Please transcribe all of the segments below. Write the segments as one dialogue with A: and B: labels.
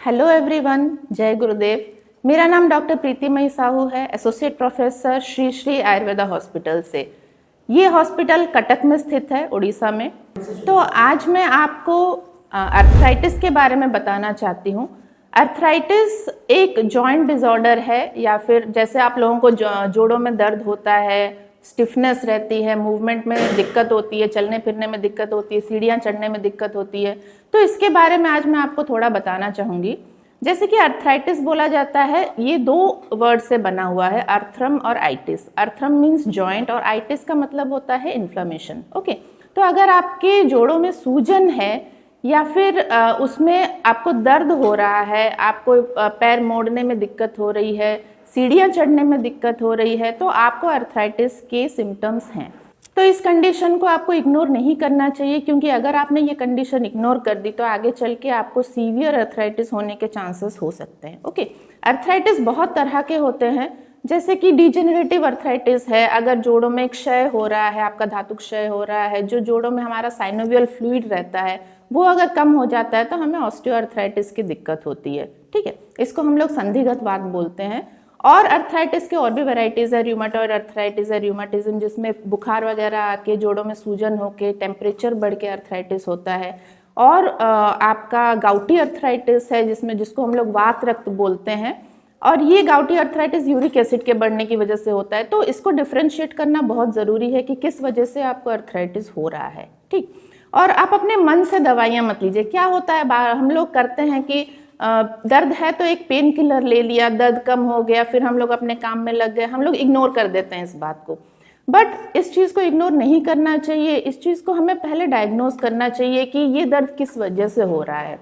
A: Hello everyone, जय गुरुदेव। मेरा नाम डॉक्टर प्रीतिमयी साहू है, associate professor Shri Shri Ayurveda hospital से। ये हॉस्पिटल कटक में स्थित है, उड़ीसा में। तो आज मैं आपको अर्थराइटिस के बारे में बताना चाहती हूँ। अर्थराइटिस एक जॉइंट डिसऑर्डर है, या फिर जैसे आप लोगों को जोड़ों में दर्द होता है, स्टिफनेस रहती है, मूवमेंट में दिक्कत होती है, चलने फिरने में दिक्कत होती है, सीढ़ियाँ चढ़ने में दिक्कत होती है। तो इसके बारे में आज मैं आपको थोड़ा बताना चाहूँगी। जैसे कि अर्थराइटिस बोला जाता है, ये दो वर्ड से बना हुआ है, अर्थरम और आइटिस। अर्थरम मीन्स जॉइंट और आइटिस का मतलब होता है इन्फ्लेमेशन। ओके, तो अगर आपके जोड़ों में सूजन है या फिर उसमें आपको दर्द हो रहा है, आपको पैर मोड़ने में दिक्कत हो रही है, सीढ़ियाँ चढ़ने में दिक्कत हो रही है, तो आपको अर्थराइटिस के सिम्टम्स हैं। तो इस कंडीशन को आपको इग्नोर नहीं करना चाहिए, क्योंकि अगर आपने ये कंडीशन इग्नोर कर दी तो आगे चल के आपको सीवियर अर्थराइटिस होने के चांसेस हो सकते हैं। ओके, अर्थराइटिस बहुत तरह के होते हैं, जैसे कि डिजेनरेटिव अर्थराइटिस है। अगर जोड़ों में क्षय हो रहा है, आपका धातु क्षय हो रहा है, जो जोड़ों में हमारा साइनोवियल फ्लूइड रहता है वो अगर कम हो जाता है तो हमें ऑस्टियोआर्थराइटिस की दिक्कत होती है। ठीक है, इसको हम लोग संधिगत वात बोलते हैं। और अर्थराइटिस के और भी वैरायटीज है। र्यूमाटॉइड अर्थराइटिस है, र्यूमाटिज्म, जिसमें बुखार वगैरह आके जोड़ों में सूजन होके टेम्परेचर बढ़ के अर्थराइटिस होता है। और आपका गाउटी अर्थराइटिस है, जिसको हम लोग वात रक्त बोलते हैं। और ये गाउटी अर्थराइटिस यूरिक एसिड के बढ़ने की वजह से होता है। तो इसको डिफ्रेंशिएट करना बहुत ज़रूरी है कि किस वजह से आपको अर्थराइटिस हो रहा है। ठीक, और आप अपने मन से दवाइयाँ मत लीजिए। क्या होता है, हम लोग करते हैं कि दर्द है तो एक पेन किलर ले लिया, दर्द कम हो गया, फिर हम लोग अपने काम में लग गए, हम लोग इग्नोर कर देते हैं इस बात को। बट इस चीज़ को इग्नोर नहीं करना चाहिए। इस चीज़ को हमें पहले डायग्नोज करना चाहिए कि ये दर्द किस वजह से हो रहा है।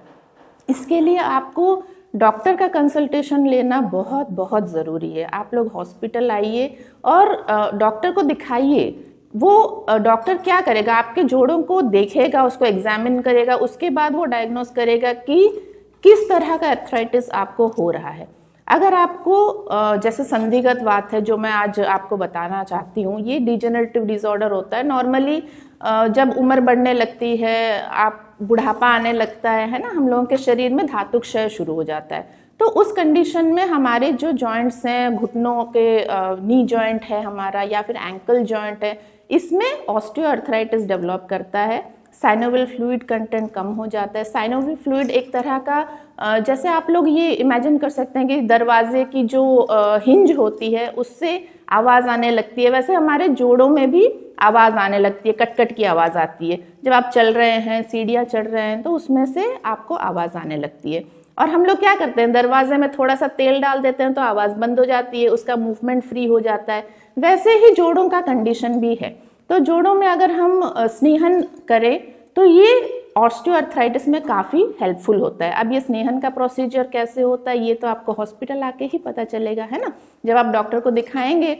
A: इसके लिए आपको डॉक्टर का कंसल्टेशन लेना बहुत बहुत ज़रूरी है। आप लोग हॉस्पिटल आइए और डॉक्टर को दिखाइए। वो डॉक्टर क्या करेगा, आपके जोड़ों को देखेगा, उसको एग्जामिन करेगा, उसके बाद वो डायग्नोज करेगा कि किस तरह का अर्थराइटिस आपको हो रहा है। अगर आपको जैसे संधिगत वात है, जो मैं आज आपको बताना चाहती हूँ, ये डिजेनरेटिव डिसऑर्डर होता है। नॉर्मली जब उम्र बढ़ने लगती है, आप बुढ़ापा आने लगता है ना, हम लोगों के शरीर में धातु क्षय शुरू हो जाता है। तो उस कंडीशन में हमारे जो जॉइंट्स हैं, घुटनों के नी जॉइंट है हमारा, या फिर एंकल जॉइंट है, इसमें ऑस्टियोआर्थराइटिस डेवलप करता है। साइनोवियल फ्लूइड कंटेंट कम हो जाता है। साइनोवियल फ्लूइड एक तरह का जैसे आप लोग ये इमेजिन कर सकते हैं कि दरवाजे की जो हिंज होती है उससे आवाज़ आने लगती है, वैसे हमारे जोड़ों में भी आवाज़ आने लगती है, कट की आवाज़ आती है। जब आप चल रहे हैं, सीढ़ियाँ चढ़ रहे हैं, तो उसमें से आपको आवाज़ आने लगती है। और हम लोग क्या करते हैं, दरवाजे में थोड़ा सा तेल डाल देते हैं तो आवाज़ बंद हो जाती है, उसका मूवमेंट फ्री हो जाता है। वैसे ही जोड़ों का कंडीशन भी है। तो जोड़ों में अगर हम स्नेहन करें तो ये ऑस्टियोआर्थराइटिस में काफ़ी हेल्पफुल होता है। अब ये स्नेहन का प्रोसीजर कैसे होता है, ये तो आपको हॉस्पिटल आके ही पता चलेगा, है ना। जब आप डॉक्टर को दिखाएंगे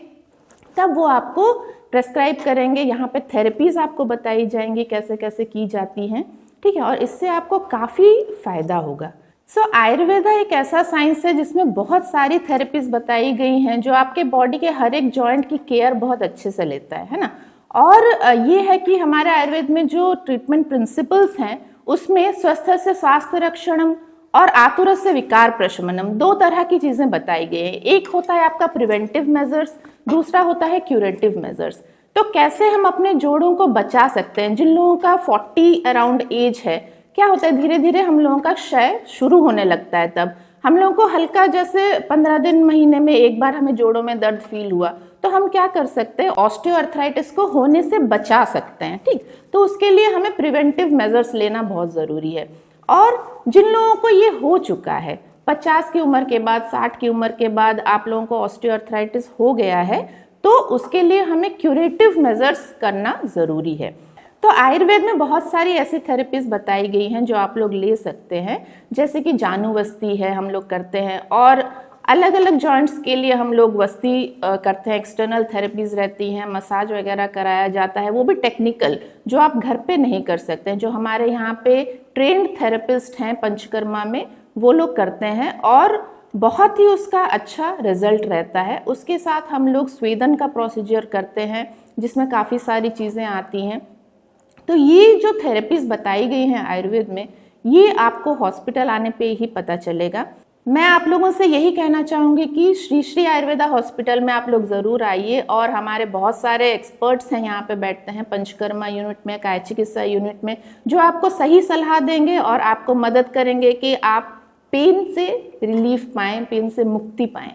A: तब वो आपको प्रेस्क्राइब करेंगे। यहाँ पे थेरेपीज आपको बताई जाएंगी कैसे कैसे की जाती हैं। ठीक है, और इससे आपको काफ़ी फायदा होगा। आयुर्वेदा एक ऐसा साइंस है जिसमें बहुत सारी थेरेपीज बताई गई हैं, जो आपके बॉडी के हर एक जॉइंट की केयर बहुत अच्छे से लेता है ना। और ये है कि हमारे आयुर्वेद में जो ट्रीटमेंट प्रिंसिपल्स हैं, उसमें स्वस्थ से स्वास्थ्य रक्षणम और आतुर से विकार प्रशमनम, दो तरह की चीजें बताई गई हैं। एक होता है आपका प्रिवेंटिव मेजर्स, दूसरा होता है क्यूरेटिव मेजर्स। तो कैसे हम अपने जोड़ों को बचा सकते हैं। जिन लोगों का 40 अराउंड एज है, क्या होता है, धीरे धीरे हम लोगों का क्षय शुरू होने लगता है। तब हम लोगों को हल्का, जैसे 15 दिन महीने में एक बार हमें जोड़ों में दर्द फील हुआ, तो हम क्या कर सकते हैं, ऑस्टियोआर्थराइटिस को होने से बचा सकते हैं। ठीक, तो उसके लिए हमें प्रिवेंटिव मेजर्स लेना बहुत ज़रूरी है। और जिन लोगों को ये हो चुका है, 50 की उम्र के बाद, 60 की उम्र के बाद आप लोगों को ऑस्टियोआर्थराइटिस हो गया है, तो उसके लिए हमें क्यूरेटिव मेजर्स करना ज़रूरी है। तो आयुर्वेद में बहुत सारी ऐसी थेरेपीज बताई गई हैं जो आप लोग ले सकते हैं, जैसे कि जानुवस्ती है, हम लोग करते हैं। और अलग अलग जॉइंट्स के लिए हम लोग वस्ती करते हैं, एक्सटर्नल थेरेपीज रहती हैं, मसाज वगैरह कराया जाता है, वो भी टेक्निकल, जो आप घर पे नहीं कर सकते हैं। जो हमारे यहाँ पे ट्रेंड थेरेपिस्ट हैं पंचकर्मा में, वो लोग करते हैं और बहुत ही उसका अच्छा रिजल्ट रहता है। उसके साथ हम लोग स्वेदन का प्रोसीजर करते हैं, जिसमें काफ़ी सारी चीज़ें आती हैं। तो ये जो थेरेपीज बताई गई हैं आयुर्वेद में, ये आपको हॉस्पिटल आने पे ही पता चलेगा। मैं आप लोगों से यही कहना चाहूँगी कि श्री श्री आयुर्वेदा हॉस्पिटल में आप लोग ज़रूर आइए, और हमारे बहुत सारे एक्सपर्ट्स हैं यहाँ पे बैठते हैं पंचकर्मा यूनिट में, काया चिकित्सा यूनिट में, जो आपको सही सलाह देंगे और आपको मदद करेंगे कि आप पेन से रिलीफ पाएँ, पेन से मुक्ति पाएँ।